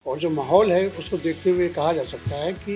और जो माहौल है उसको देखते हुए कहा जा सकता है कि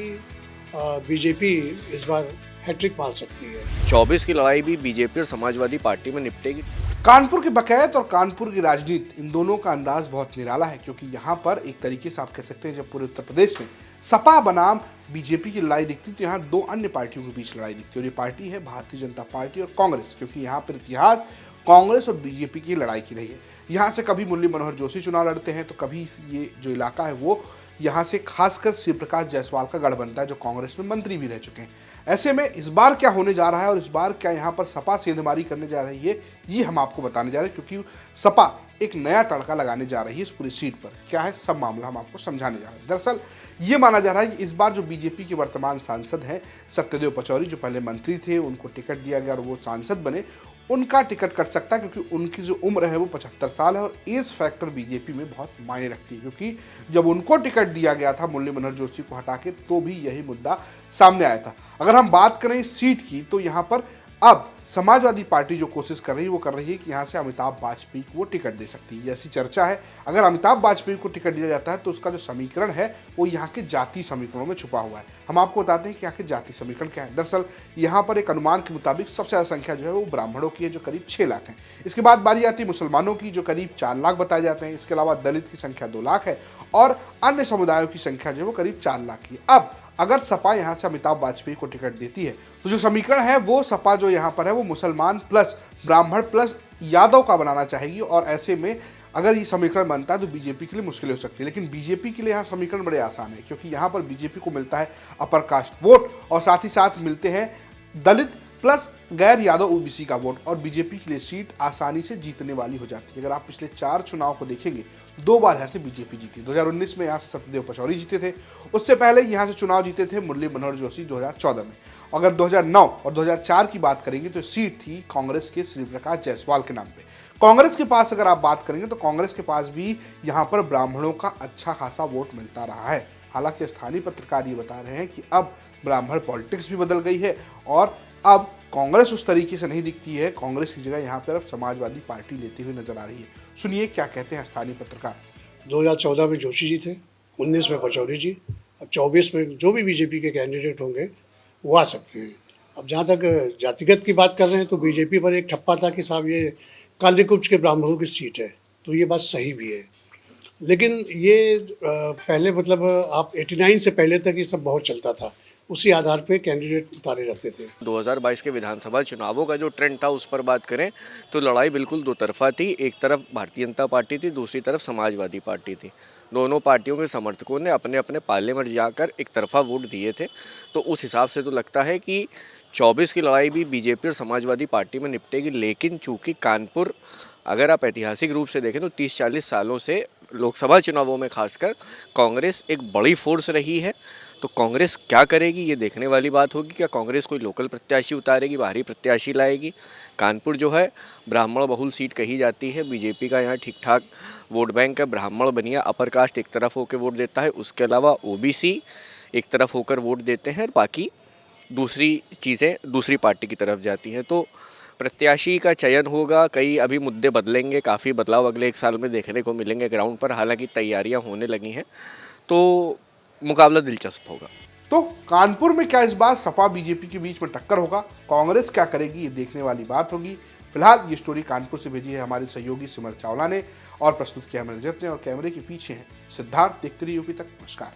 बीजेपी इस बार हैट्रिक मार सकती है। 24 की लड़ाई भी बीजेपी और समाजवादी पार्टी में निपटेगी। कानपुर की बकैत और कानपुर की राजनीति, इन दोनों का अंदाज बहुत निराला है, क्योंकि यहाँ पर एक तरीके से आप कह सकते हैं जब पूरे उत्तर प्रदेश में सपा बनाम बीजेपी की लड़ाई दिखती तो यहाँ दो अन्य पार्टियों के बीच लड़ाई दिखती है, और ये पार्टी है भारतीय जनता पार्टी और कांग्रेस, क्योंकि यहाँ पर इतिहास कांग्रेस और बीजेपी की लड़ाई की रही है। यहाँ से कभी मुरली मनोहर जोशी चुनाव लड़ते हैं तो कभी ये जो इलाका है वो यहाँ से खासकर शिव प्रकाश जायसवाल का गढ़ बनता है, जो कांग्रेस में मंत्री भी रह चुके हैं। ऐसे में इस बार क्या होने जा रहा है और इस बार क्या यहाँ पर सपा सेंधमारी करने जा रही है, ये हम आपको बताने जा रहे हैं, क्योंकि सपा एक नया तड़का लगाने जा रही है इस पूरी सीट पर। क्या है सब मामला हम आपको समझाने जा रहे हैं। दरअसल ये माना जा रहा है कि इस बार जो बीजेपी के वर्तमान सांसद हैं सत्यदेव पचौरी, जो पहले मंत्री थे, उनको टिकट दिया गया और वो सांसद बने, उनका टिकट कट सकता है, क्योंकि उनकी जो उम्र है वो 75 साल है और एज फैक्टर बीजेपी में बहुत मायने रखती है। क्योंकि जब उनको टिकट दिया गया था मुरली मनोहर जोशी को हटा के, तो भी यही मुद्दा सामने आया था। अगर हम बात करें इस सीट की तो यहाँ पर अब समाजवादी पार्टी जो कोशिश कर रही है वो कर रही है कि यहाँ से अमिताभ वाजपेयी को वो टिकट दे सकती है, ऐसी चर्चा है। अगर अमिताभ वाजपेयी को टिकट दिया जाता है तो उसका जो समीकरण है वो यहाँ के जाति समीकरणों में छुपा हुआ है। हम आपको बताते हैं कि यहाँ के जाति समीकरण क्या है। दरअसल यहाँ पर एक अनुमान के मुताबिक सबसे ज़्यादा संख्या जो है वो ब्राह्मणों की है, जो करीब 6 लाख है। इसके बाद बारी आती है मुसलमानों की, जो करीब 4 लाख बताए जाते हैं। इसके अलावा दलित की संख्या 2 लाख है और अन्य समुदायों की संख्या जो है वो करीब 4 लाख की। अब अगर सपा यहाँ से अमिताभ वाजपेयी को टिकट देती है तो जो समीकरण है वो सपा जो यहाँ पर है वो मुसलमान प्लस ब्राह्मण प्लस यादव का बनाना चाहेगी, और ऐसे में अगर ये समीकरण बनता है तो बीजेपी के लिए मुश्किल हो सकती है। लेकिन बीजेपी के लिए यहाँ समीकरण बड़े आसान है, क्योंकि यहाँ पर बीजेपी को मिलता है अपर कास्ट वोट और साथ ही साथ मिलते हैं दलित प्लस गैर यादव ओबीसी का वोट, और बीजेपी के लिए सीट आसानी से जीतने वाली हो जाती है। अगर आप पिछले 4 चुनाव को देखेंगे, 2 बार यहाँ से बीजेपी जीती। 2019 में यहाँ से सत्यदेव पचौरी जीते थे, उससे पहले यहाँ से चुनाव जीते थे मुरली मनोहर जोशी 2014 में। अगर 2009 और 2004 की बात करेंगे तो सीट थी कांग्रेस के श्री प्रकाश जायसवाल के नाम पे। कांग्रेस के पास अगर आप बात करेंगे तो कांग्रेस के पास भी यहाँ पर ब्राह्मणों का अच्छा खासा वोट मिलता रहा है। हालांकि स्थानीय पत्रकार ये बता रहे हैं कि अब ब्राह्मण पॉलिटिक्स भी बदल गई है और अब कांग्रेस उस तरीके से नहीं दिखती है। कांग्रेस की जगह यहाँ पर अब समाजवादी पार्टी लेती हुई नजर आ रही है। सुनिए क्या कहते हैं स्थानीय पत्रकार। 2014 में जोशी जी थे, 19 में पचौरी जी, अब 24 में जो भी बीजेपी के कैंडिडेट होंगे वो आ सकते हैं। अब जहाँ तक जातिगत की बात कर रहे हैं तो बीजेपी पर एक ठप्पा था कि साहब ये काल्यकुब्ज के ब्राह्मणों की सीट है, तो ये बात सही भी है। लेकिन ये पहले मतलब आप 89 से पहले तक ये सब बहुत चलता था, उसी आधार पे कैंडिडेट उतारे जाते थे। 2022 के विधानसभा चुनावों का जो ट्रेंड था उस पर बात करें तो लड़ाई बिल्कुल दो तरफा थी। एक तरफ भारतीय जनता पार्टी थी, दूसरी तरफ समाजवादी पार्टी थी। दोनों पार्टियों के समर्थकों ने अपने अपने पाले में जाकर एक तरफा वोट दिए थे। तो उस हिसाब से तो लगता है कि 24 की लड़ाई भी बीजेपी और समाजवादी पार्टी में निपटेगी। लेकिन चूँकि कानपुर अगर आप ऐतिहासिक रूप से देखें तो 30-40 सालों से लोकसभा चुनावों में खासकर कांग्रेस एक बड़ी फोर्स रही है। तो कांग्रेस क्या करेगी ये देखने वाली बात होगी। क्या कांग्रेस कोई लोकल प्रत्याशी उतारेगी, बाहरी प्रत्याशी लाएगी? कानपुर जो है ब्राह्मण बहुल सीट कही जाती है। बीजेपी का यहाँ ठीक ठाक वोट बैंक है। ब्राह्मण बनिया अपर कास्ट एक तरफ होकर वोट देता है, उसके अलावा ओबीसी एक तरफ होकर वोट देते हैं, बाकी दूसरी चीज़ें दूसरी पार्टी की तरफ जाती हैं। तो प्रत्याशी का चयन होगा, कई अभी मुद्दे बदलेंगे, काफ़ी बदलाव अगले 1 साल में देखने को मिलेंगे ग्राउंड पर। हालांकि तैयारियां होने लगी हैं तो मुकाबला दिलचस्प होगा। तो कानपुर में क्या इस बार सपा बीजेपी के बीच में टक्कर होगा, कांग्रेस क्या करेगी, ये देखने वाली बात होगी। फिलहाल ये स्टोरी कानपुर से भेजी है हमारे सहयोगी सिमर चावला ने और प्रस्तुत किया रजत ने, और कैमरे के पीछे हैं सिद्धार्थ। देखते रहिए यूपी तक। नमस्कार।